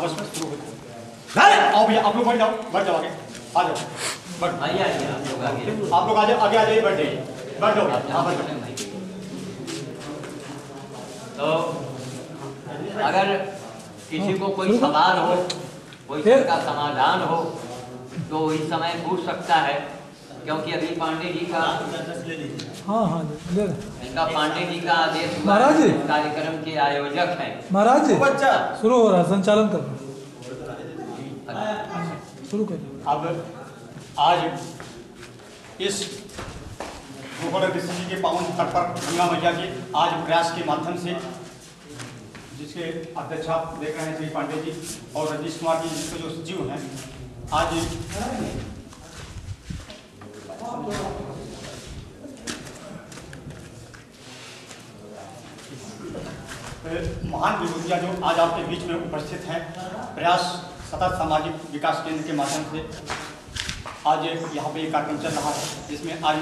आओ भैया, आप लोग बढ़ जाओ आगे, आ जाओ, आप लोग आगे आ जाइए, बढ़ जाइए, बढ़ जाओ, बढ़ जाओ। तो अगर किसी को कोई सवाल हो, कोई का समाधान हो, तो इस समय पूछ सकता है, क्योंकि अभी पांडे जी का इनका पांडे जी का आदेश महाराज जी कार्यक्रम के आयोजक हैं। महाराज जी शुरू हो रहा है, संचालन कर शुरू कर। अब आज इस गोकुल कृष्ण के पावन तट पर गंगा मैया के आज प्रयास के माध्यम से, जिसके अध्यक्ष आप देख रहे हैं श्री पांडे जी और रजनीश कुमार जी, जिसके जो सचिव हैं, आज महान विभूतियाँ जो आज आपके बीच में उपस्थित हैं, प्रयास सतत सामाजिक विकास केंद्र के माध्यम से आज यहाँ पे एक कार्यक्रम चल रहा है, जिसमें आज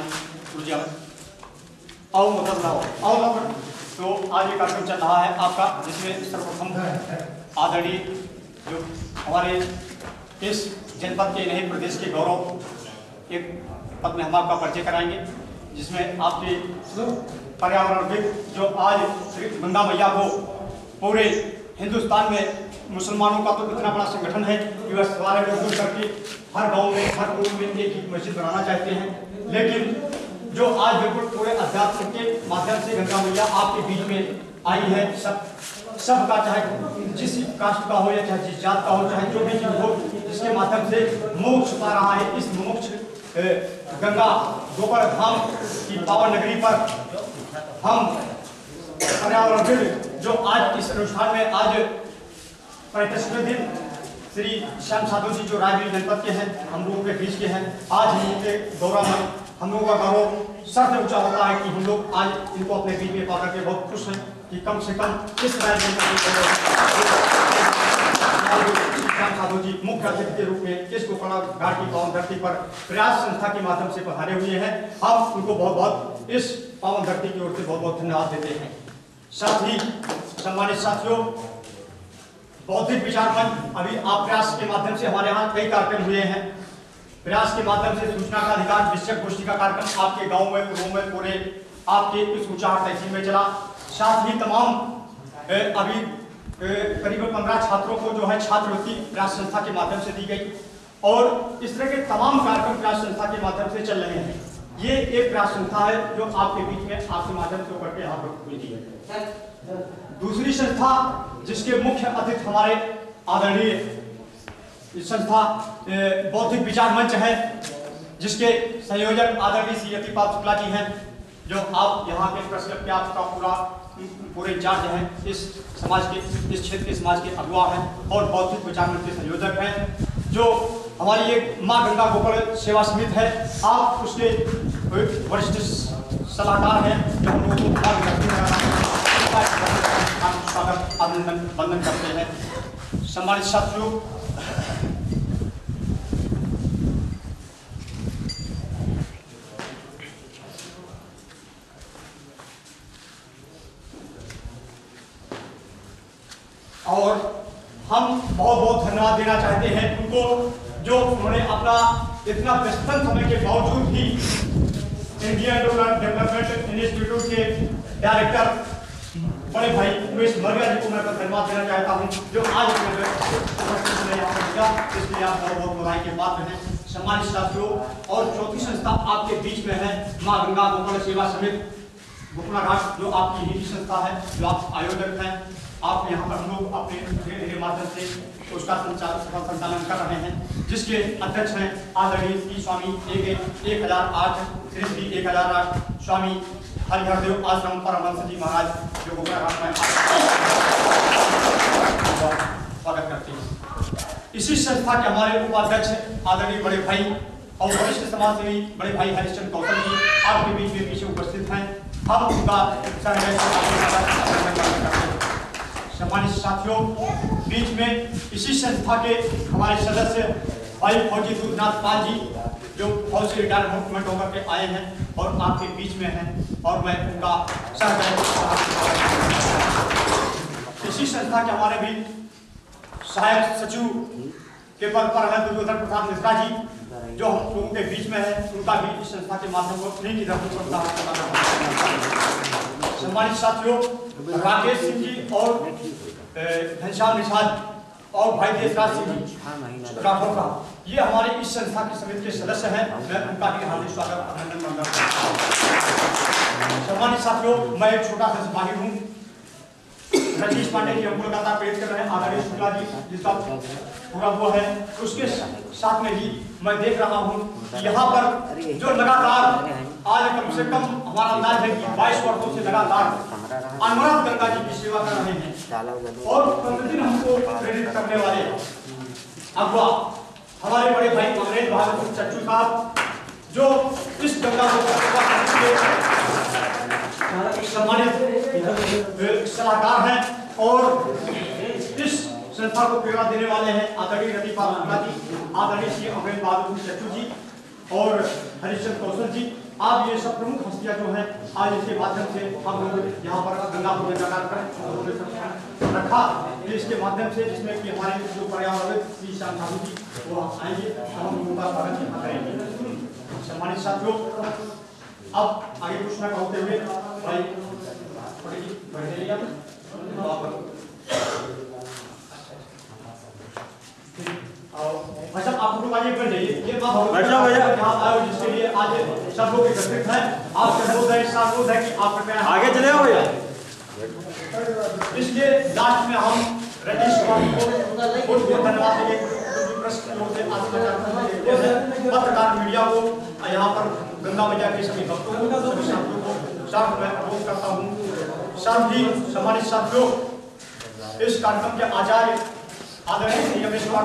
आओ मतलब आओ तो आज ये कार्यक्रम चल रहा है आपका, जिसमें सर्वप्रथम आदरणीय जो हमारे इस जनपद के नहीं प्रदेश के गौरव एक पद में हम आपका परिचय कराएंगे, जिसमें आपके पर्यावरणविद जो आज श्री गंगा मैया को पूरे हिंदुस्तान में मुसलमानों का तो इतना बड़ा संगठन है कि वह सारे लोग करके हर गांव में हर गांव में एक ही मस्जिद बनाना चाहते हैं, लेकिन जो आज बिल्कुल पूरे अध्यात्म के माध्यम से गंगा मैया आपके बीच में आई है, सबका चाहे जिस कास्ट का हो या चाहे जिस जात का हो, चाहे जो भी चीज हो, जिसके माध्यम से मोक्ष पा रहा है। इस मोक्ष गंगा गोकुल धाम की पावन नगरी पर हम पर्यावरण जो आज इस अनुष्ठान में आज 35वें दिन श्री श्याम साधु जी जो रायबरेली जनपद के हैं, हम लोगों के बीच के हैं, आज हम लोगों के दौरान हम लोगों का गौरव सर से ऊंचा होता है कि हम लोग आज इनको अपने बीच में पाकर के बहुत खुश हैं कि कम से कम इस श्याम साधु जी मुख्य अतिथि के रूप में इस गोकर्ण घाट की पावन धरती पर प्रयास संस्था के माध्यम से पधारे हुए हैं। हम उनको बहुत बहुत इस पावन धरती की ओर से बहुत बहुत धन्यवाद देते हैं। साथ ही सम्मानित साथियों, बौद्धिक विचार मंच अभी आप प्रयास के माध्यम से हमारे यहाँ कई कार्यक्रम हुए हैं। प्रयास के माध्यम से सूचना का अधिकार विषयक गोष्ठी का कार्यक्रम आपके गाँव में पूरे आपके इस ऊंचाहाट तहसील में चला। साथ ही तमाम अभी करीबन 15 छात्रों को जो है छात्रवृत्ति प्रयास संस्था के माध्यम से दी गई, और इस तरह के तमाम कार्यक्रम प्रयास संस्था के माध्यम से चल रहे हैं। ये एक प्रयास संस्था है जो आपके बीच में आपके माध्यम से होकर के यहाँ पर खुलती है। दूसरी संस्था जिसके मुख्य अतिथि हमारे आदरणीय संस्था बौद्धिक विचार मंच है, जिसके संयोजक आदरणीय श्री यतिपाल शुक्ला जी हैं, जो आप यहाँ के प्रेस क्लब के आपका पूरे इंचार्ज हैं, इस समाज के इस क्षेत्र के समाज के अगुवा हैं और बौद्धिक विचार मंच के संयोजक हैं। जो हमारी एक माँ गंगा गोकुल सेवा समिति है, आप उसके वरिष्ठ सलाहकार हैं, जो हम लोगों को स्वागत अभिनंदन वंदन करते हैं। सम्मानित साथियों, और हम बहुत बहुत धन्यवाद देना चाहते हैं उनको, जो उन्होंने अपना इतना व्यस्तम समय के बावजूद भी इंडियन रूरल डेवलपमेंट इंस्टीट्यूट के डायरेक्टर बड़े भाई उमेश मरगा जी को मैं धन्यवाद देना चाहता हूं, जो आज इसलिए आप बहुत बहुत बधाई के पात्र हैं। सम्मानित साथियों, और चौथी संस्था आपके बीच में है माँ गंगा गोकुल सेवा समिति गोकुल घाट, जो आपकी ही संस्था है, जो आप आयोजक हैं। आप यहाँ पर हम लोग अपने धीरे धीरे माध्यम से उसका संचालन कर रहे हैं, जिसके अध्यक्ष हैं आदरणीय श्री स्वामी 1008 श्री 1008 स्वामी हरिहरदेव आश्रम परमहंस जी महाराज, जो गोकुल घाट में स्वागत करते हैं। इसी संस्था के हमारे उपाध्यक्ष आदरणीय बड़े भाई और वरिष्ठ समाजसेवी बड़े भाई हरिश्चंद्र कौशल जी आपके बीच में पीछे उपस्थित हैं। हम उनका सम्मानित साथियों, बीच में इसी संस्था के हमारे सदस्य भाई फौजी दूधनाथ पाल जी, जो फौज से रिटायरमेंट होकर के आए हैं और आपके बीच में हैं, और मैं उनका इसी संस्था के हमारे भी सहायक सचिव के पद पर है दुर्योधन प्रसाद मिश्रा जी, जो हम लोगों के बीच में है, उनका भी इस संस्था के माध्यम से उन्हीं की धरती पर सम्मानित साथियों, राकेश सिंह जी और घनश्याम निषाद और भाई देशराज सिंह जी राठौर का, ये हमारे इस संस्था की समिति के सदस्य हैं। मैं उनका भी हार्दिक स्वागत अभिनंदन करता हूं। सम्मानित साथियों, मैं एक छोटा सा सिपाही हूँ। रजनीश पांडे जी हमको लगातार प्रेरित कर रहे हैं, आदरणीय शुक्ला जी जिसका पूरा हुआ है, उसके साथ में ही मैं देख रहा हूँ कि यहाँ पर जो लगातार आज कम से कम हमारा अंदाज है कि 22 वर्षों से लगातार अनवरत गंगा जी की सेवा कर रहे हैं और प्रतिदिन हमको प्रेरित करने वाले अगवा हमारे बड़े भाई अमरेंद्र बहादुर चच्चू साहब, जो इस गंगा को सम्मानित सलाहकार हैं और इस संस्था को प्रेरणा देने वाले हैं आदरणीय रतिपाल शुक्ला जी, आदरणीय श्री अमरेंद्र बहादुर चच्चू जी और हरिश्चंद्र कौशल जी। आप ये सब प्रमुख हस्तियां जो हैं, आज इसके माध्यम से हम लोग यहाँ पर गंगा पूजन का कार्यक्रम रखा, इसके माध्यम से जिसमें कि हमारे जो पर्यावरण श्री श्याम साधु जी वो आएंगे, हम उनका स्वागत यहाँ करेंगे। सम्मानित साथियों, अब आगे कुछ न कहते हुए भाई अच्छा आप लोग आगे बढ़ जाइए। ये बात यहाँ आयोजित जिसके लिए आज सब लोग एकत्रित हैं, आपके अनुरोध है, साथ है कि आप कृपया आगे चले आओ भैया। इसलिए लास्ट में हम रजनीश कुमार को बहुत बहुत धन्यवाद देंगे। पत्रकार मीडिया को यहाँ पर गंगा मैया के सभी भक्तों को सभी साथियों को साथ मैं अनुरोध करता हूँ। साथ ही सम्मानित साथियों, इस कार्यक्रम के आचार्य आदरणीय श्री रमेश कुमार,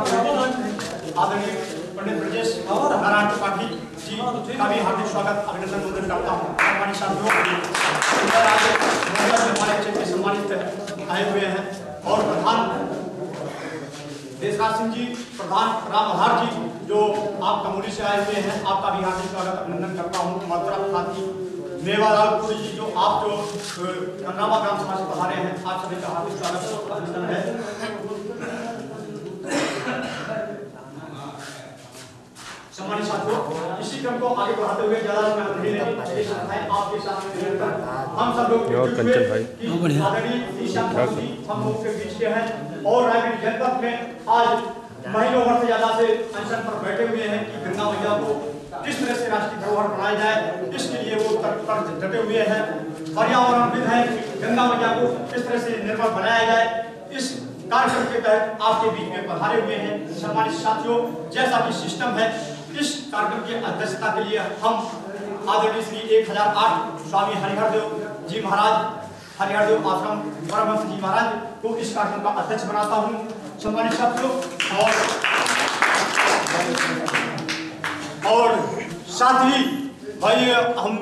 आदरणीय पंडित ब्रजेश नारायण त्रिपाठी जी का भी हार्दिक स्वागत अभिनंदन वंदन करता हूँ। सम्मानित साथियों, हमारे क्षेत्र के सम्मानित आए हुए हैं और प्रधान देशराज सिंह जी, प्रधान राम आधार जी जो आप कमोली से आए हुए हैं, आपका भी हार्दिक स्वागत अभिनंदन करता हूँ। मथुरा साथी मेवालालपुर जी जो आप जो खंडावा ग्राम सभा से पधारे हैं, आप सभी का हार्दिक स्वागत अभिनंदन है। सम्मानित साथियों, इसी क्रम को आगे बढ़ाते हुए ज्यादा आपके सामने हम सब लोग हम लोग के बीच के हैं और रायगढ़ जनपद में आज महीनों भर से ज्यादा से अनशन पर बैठे हुए हैं कि गंगा मैया को किस तरह से राष्ट्रीय धरोहर बनाया जाए, इसके लिए वो तत्पर डटे हुए हैं। पर्यावरणविद है, गंगा मैया को किस तरह से निर्मल बनाया जाए, इस कार्यक्रम के तहत आपके बीच में पधारे हुए हैं। सम्मानित साथियों, जैसा कि सिस्टम है, इस कार्यक्रम की अध्यक्षता के लिए हम आदरणीय श्री 1008 स्वामी हरिहरदेव जी महाराज, हरिहरदेव आश्रम परमहंस जी महाराज को इस कार्यक्रम का अध्यक्ष बनाता हूँ। सम्मानित साथियों, और साथ ही भाई हम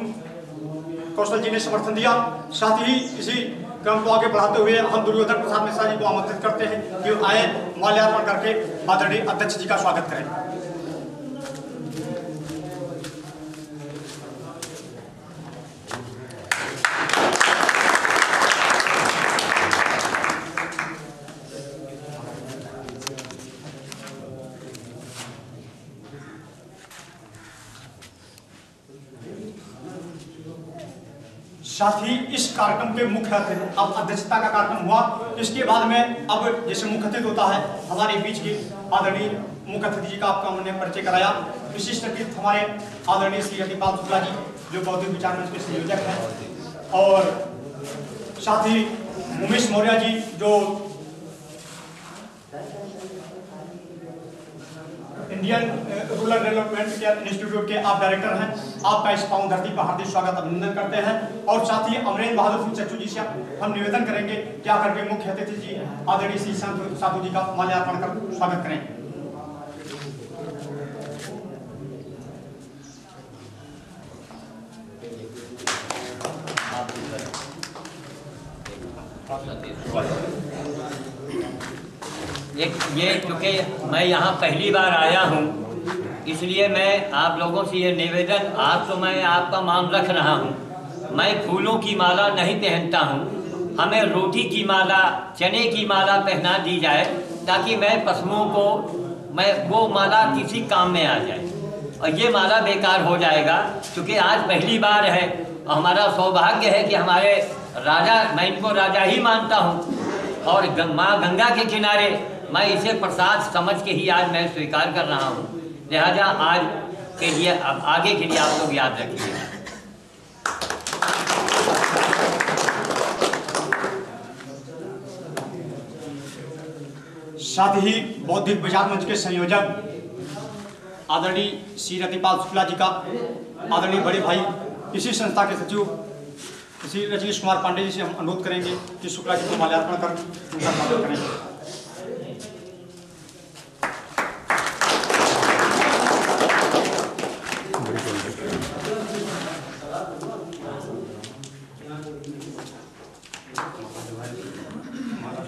कौशल जी ने समर्थन दिया। साथ ही इसी क्रम को आगे बढ़ाते हुए हम दुर्योधन प्रसाद मिश्रा जी को आमंत्रित करते हैं कि आए माल्यार्पण करके आदरणीय अध्यक्ष जी का स्वागत करें। साथ ही इस कार्यक्रम के मुख्य अब अध्यक्षता का कार्यक्रम हुआ, इसके बाद में अब जैसे मुख्य अतिथि होता है हमारे बीच के आदरणीय मुख्य अतिथि जी का आपका हमने परिचय कराया। विशिष्ट अतिथि हमारे आदरणीय श्री रतिपाल शुक्ला जी जो बौद्धिक विचार मंच के संयोजक हैं, और साथ ही उमेश मौर्य जी जो इंडियन रूरल डेवलपमेंट इंस्टीट्यूट के आप डायरेक्टर हैं। आपका इस पावन धरती पर हार्दिक स्वागत अभिनंदन करते हैं। और साथ ही अमरेंद्र बहादुर चच्चू जी से हम निवेदन करेंगे कि आकर के मुख्य अतिथि जी आदरणीय श्री साधु जी का माल्यार्पण कर स्वागत करें। ये चूँकि मैं यहाँ पहली बार आया हूँ, इसलिए मैं आप लोगों से ये निवेदन, आज तो मैं आपका मान रख रहा हूँ, मैं फूलों की माला नहीं पहनता हूँ, हमें रोटी की माला, चने की माला पहना दी जाए ताकि मैं पशुओं को वो माला किसी काम में आ जाए। और ये माला बेकार हो जाएगा, क्योंकि आज पहली बार है और हमारा सौभाग्य है कि हमारे राजा, मैं इनको राजा ही मानता हूँ, और माँ गंगा के किनारे मैं इसे प्रसाद समझ के ही आज मैं स्वीकार कर रहा हूँ। लिहाजा आज के लिए, अब आगे के लिए आप लोग याद रखिए। साथ ही बौद्धिक विचार मंच के संयोजक आदरणीय श्री रतिपाल शुक्ला जी का आदरणीय बड़े भाई, इसी संस्था के सचिव श्री रजनीश कुमार पांडे जी से हम अनुरोध करेंगे कि शुक्ला जी को माल्यार्पण कर उनका स्वागत करें।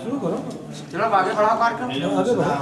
शुरू करो, चलो आगे बढ़ाओ कार्यक्रम। आगे बढ़ाओ।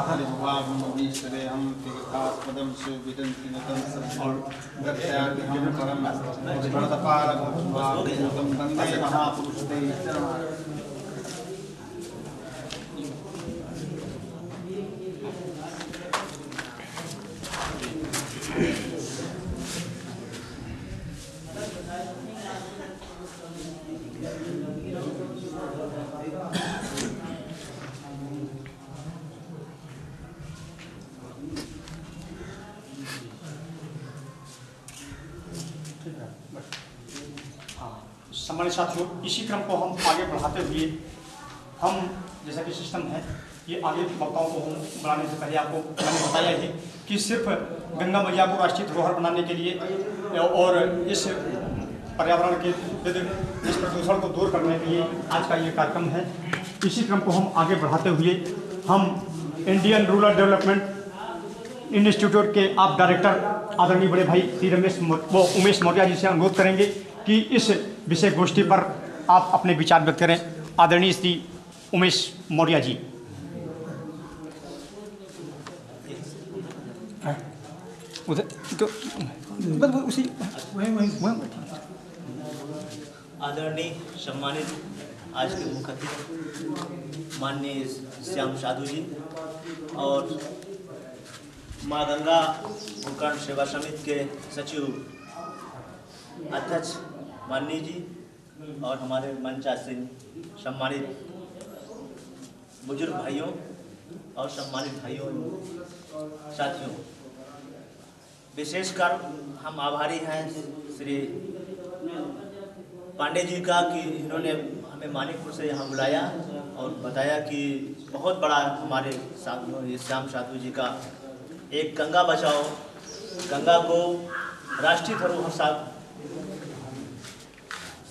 सम्मानित साथियों, इसी क्रम को हम आगे बढ़ाते हुए हम जैसा कि सिस्टम है, ये आगे वक्ताओं को हम बुलाने से पहले आपको मैंने बताया ही कि सिर्फ गंगा मैया को राष्ट्रीय धरोहर बनाने के लिए और इस पर्यावरण के इस प्रदूषण को दूर करने के लिए आज का ये कार्यक्रम है। इसी क्रम को हम आगे बढ़ाते हुए हम इंडियन रूरल डेवलपमेंट इंस्टीट्यूट के आप डायरेक्टर आदरणीय बड़े भाई श्री उमेश मौर्य जी से अनुरोध करेंगे कि इस विषय गोष्ठी पर आप अपने विचार व्यक्त करें। आदरणीय श्री उमेश मौर्य जी। उधर तो उसी आदरणीय सम्मानित आज के मुख्य अतिथि माननीय श्याम साधु जी और माँ गंगा गोकर्ण सेवा समिति के सचिव अध्यक्ष माननीय जी और हमारे मंचासीन सम्मानित बुजुर्ग भाइयों और सम्मानित भाइयों साथियों, विशेषकर हम आभारी हैं श्री पांडे जी का कि इन्होंने हमें मानिकपुर से यहाँ बुलाया और बताया कि बहुत बड़ा हमारे श्याम साधु जी का एक गंगा बचाओ, गंगा को राष्ट्रीय धरोहर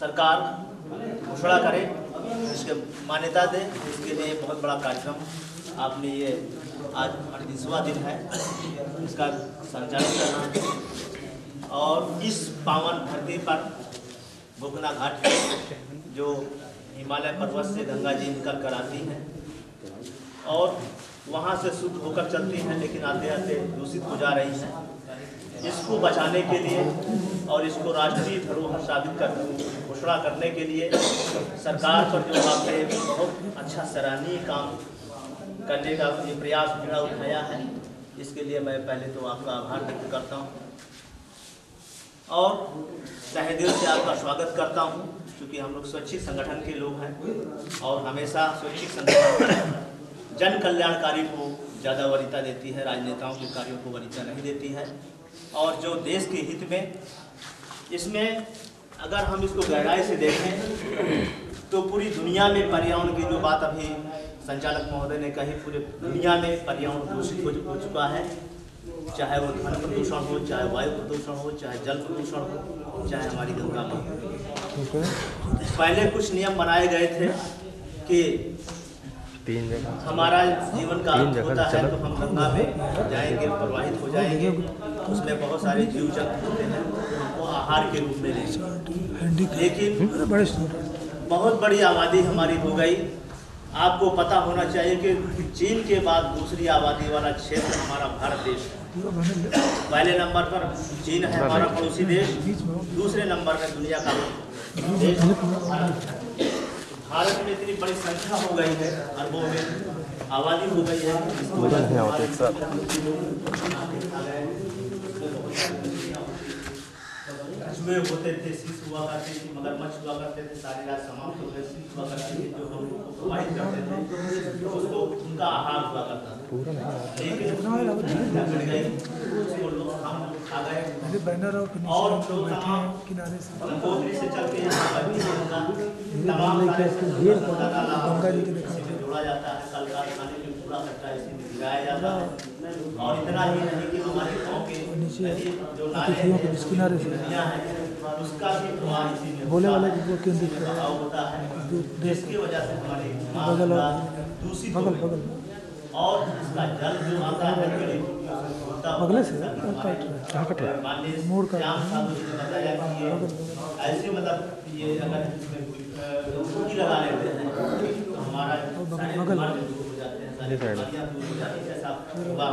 सरकार घोषणा करे, इसके मान्यता दे, इसके लिए बहुत बड़ा कार्यक्रम आपने ये आज 38वां दिन है इसका संचालन करना। और इस पावन धरती पर गोकर्ण घाट जो हिमालय पर्वत से गंगा जी निकल कर आती हैं और वहाँ से शुद्ध होकर चलती हैं, लेकिन आते आते दूषित हो जा रही हैं। इसको बचाने के लिए और इसको राष्ट्रीय धरोहर साबित कर घोषणा करने के लिए सरकार पर जो आपने बहुत अच्छा सराहनीय काम करने का ये प्रयास मेरा उठाया है, इसके लिए मैं पहले तो आपका आभार व्यक्त करता हूँ और तहे दिल से आपका स्वागत करता हूँ, क्योंकि हम लोग स्वैच्छिक संगठन के लोग हैं और हमेशा स्वैच्छिक संगठन जन कल्याणकारी को ज़्यादा वरीयता देती है, राजनेताओं के कार्यों को वरीयता नहीं देती है। और जो देश के हित में, इसमें अगर हम इसको गहराई से देखें तो पूरी दुनिया में पर्यावरण की जो बात अभी संचालक महोदय ने कही, पूरे दुनिया में पर्यावरण दूषित हो चुका है, चाहे वो ध्वनि प्रदूषण हो, चाहे वायु प्रदूषण हो, चाहे जल प्रदूषण हो, चाहे हमारी गंगा माँ। पहले कुछ नियम बनाए गए थे कि हमारा जीवन का अंत होता है तो हम गंगा में जाएंगे, प्रवाहित हो जाएंगे, उसमें बहुत सारे जीव जंतु होते हैं, वो आहार के रूप में लेंगे। लेकिन बहुत बड़ी आबादी हमारी हो गई। आपको पता होना चाहिए कि चीन के बाद दूसरी आबादी वाला क्षेत्र हमारा भारत देश है। पहले नंबर पर चीन है हमारा पड़ोसी देश, दूसरे नंबर में दुनिया का देश भारत में इतनी बड़ी संख्या हो गई है अरबों में आबादी हो गई है। कछुए होते थे, शीश हुआ करते थे, मगरमच्छ हुआ करते थे, सारी रात समाप्त हो गए, शीश हुआ करते थे जो हम लोग को प्रोवाइड करते थे, उसको उनका आहार हुआ करता था। लेकिन उसको लोग हम लोग खा गए और जो तमाम गंगोत्री से चल के यहाँ पर भी होगा, तमाम सारे इसमें जोड़ा जाता है, कल कारखाने में पूरा कचरा इसी में गिराया जाता है। और इतना ही नहीं कि हमारे गाँव के जो नाले हैं, नदियाँ हैं, उसका भी प्रवाह इसी में होता है, जिसकी वजह से हमारे दूषित हो गए। और इसका जल जो आता है माननीय श्याम साधु जी ने बताया कि ये ऐसे मतलब ये अगर इसमें डुबकी लगा लेते हैं तो हमारा सारे बीमार दूर हो जाते हैं, सारी बीमारियाँ दूर हो जाती हैं। ऐसा हुआ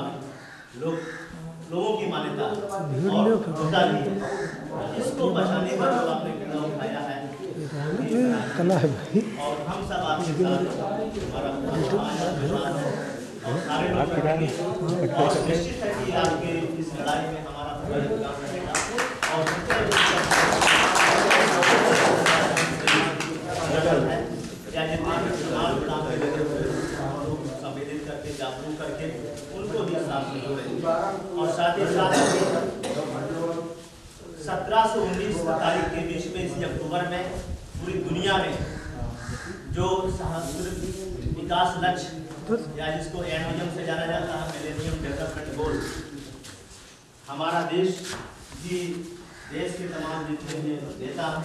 लोगों की मान्यता और होता भी है। इसको बचाने का जो आपने कदम उठाया है और हम सब आपके साथ हमारा सारे लोग रहेंगे और निश्चित है कि आपके इस लड़ाई में हमारा पूरा योगदान रहेगा। और है या जितने भी समाज काम में लगे हुए संवेदित करके जागरूक करके उनको भी साथ में जोड़ेंगे। और साथ ही साथ 17 से 19 तारीख के बीच में इसी अक्टूबर में पूरी दुनिया में जो विकास लक्ष्य या जिसको एमडीएम से जाना जाता है, मिलेनियम डेवलपमेंट गोल, हमारा देश की देश के तमाम जितने भी नेता हैं,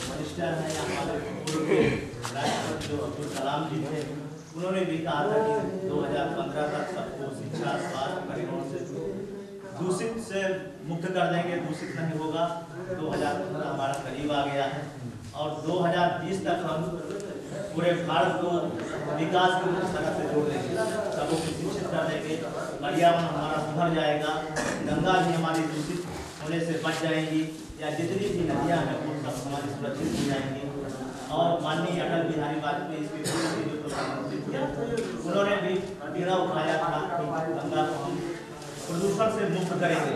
मिनिस्टर हैं या हमारे पूर्व राष्ट्रपति जो अब्दुल कलाम जी थे, उन्होंने भी कहा था कि 2015 तक सबको शिक्षा, स्वास्थ्य, परिवहन से दूषित से मुक्त कर देंगे, दूषित नहीं होगा। 2015 हमारा करीब आ गया है और 2020 तक हम पूरे भारत को विकास की तरफ से जोड़ देंगे, सबको शिक्षित कर देंगे, पर्यावरण हमारा सुधर जाएगा, गंगा भी हमारी दूषित होने से बच जाएंगी या जितनी भी नदियाँ हैं वो सब हमारी सुरक्षित हो जाएंगी। और माननीय अटल बिहारी वाजपेयी इसके पूर्व के जो प्रधानमंत्री थे उन्होंने भी बीड़ा उठाया था कि गंगा को हम प्रदूषण से मुक्त करेंगे,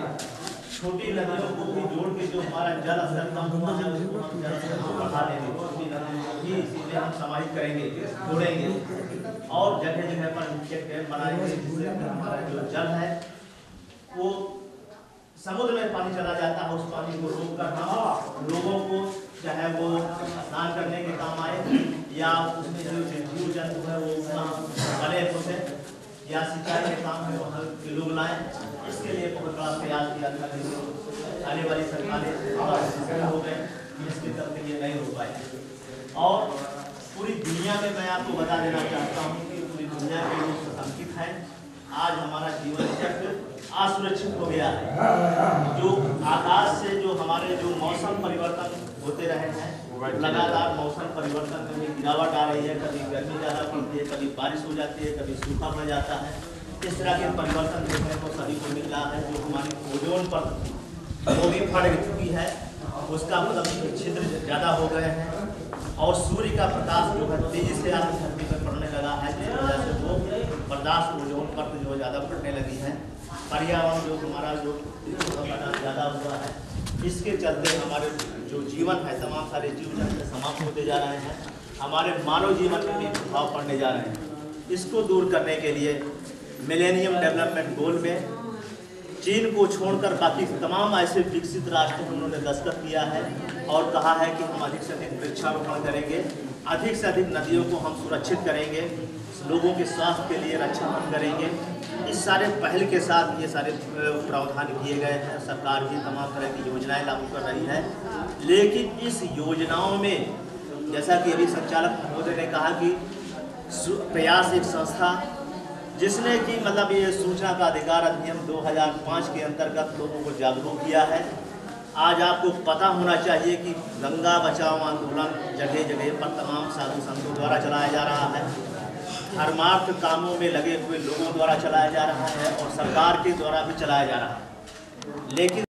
छोटी नदियों को भी जोड़ के जो हमारा जल स्तर कम हुआ है उसको हम जल स्तर को बढ़ा देंगे, छोटी नदियों को भी इसीलिए हम समाहित करेंगे, जोड़ेंगे और जगह जगह पर चेक डैम बनाएंगे जिससे हमारा जो जल है वो समुद्र में पानी चला जाता है, उस पानी को रोककर हम लोगों को चाहे वो स्नान करने के काम आए या उसमें जो जीव जंतु है वो बने उसे या सिंचाई के काम में वहाँ के लोग लाएं। इसके लिए बहुत बड़ा प्रयास किया था, लेकिन आने वाली सरकारें हो गए, इसके चलते ये नहीं हो पाए। और पूरी दुनिया में मैं आपको बता देना चाहता हूँ कि पूरी दुनिया के लोग सशंकित हैं। आज हमारा जीवन चक्र असुरक्षित हो गया है। जो आकाश से जो हमारे जो मौसम परिवर्तन होते रहे हैं, लगातार मौसम परिवर्तन में गिरावट आ रही है, कभी गर्मी ज़्यादा पड़ती है, कभी बारिश हो जाती है, कभी सूखा पड़ जाता है। इस तरह के परिवर्तन देखने को सभी को मिल रहा है। जो हमारी ओजोन पर वो भी फट चुकी है, उसका मतलब छिद्र ज़्यादा हो गए हैं और सूर्य का प्रकाश जो है तेजी से आज धरती पर पड़ने लगा है, जिस वजह से वो बर्दाश्त ओजोन पर जो ज़्यादा पड़ने लगी है। पर्यावरण जो हमारा जो ज़्यादा हुआ है, इसके चलते हमारे जो जीवन है तमाम सारे जीव जंतु समाप्त होते जा रहे हैं, हमारे मानव जीवन में भी प्रभाव पड़ने जा रहे हैं। इसको दूर करने के लिए मिलेनियम डेवलपमेंट गोल में चीन को छोड़कर बाकी तमाम ऐसे विकसित राष्ट्रों में उन्होंने दस्तखत किया है और कहा है कि हम अधिक से अधिक वृक्षारोपण करेंगे, अधिक से अधिक नदियों को हम सुरक्षित करेंगे, लोगों के स्वास्थ्य के लिए रक्षाबंधन करेंगे। इस सारे पहल के साथ ये सारे प्रावधान किए गए हैं। सरकार भी तमाम तरह की योजनाएं लागू कर रही है, लेकिन इस योजनाओं में जैसा कि अभी संचालक महोदय ने कहा कि प्रयास एक संस्था जिसने कि मतलब ये सूचना का अधिकार अधिनियम 2005 के अंतर्गत लोगों को जागरूक किया है। आज आपको पता होना चाहिए कि गंगा बचाओ आंदोलन जगह जगह पर तमाम साधु संतों द्वारा चलाया जा रहा है, धर्मार्थ कामों में लगे हुए लोगों द्वारा चलाया जा रहा है और सरकार के द्वारा भी चलाया जा रहा है। लेकिन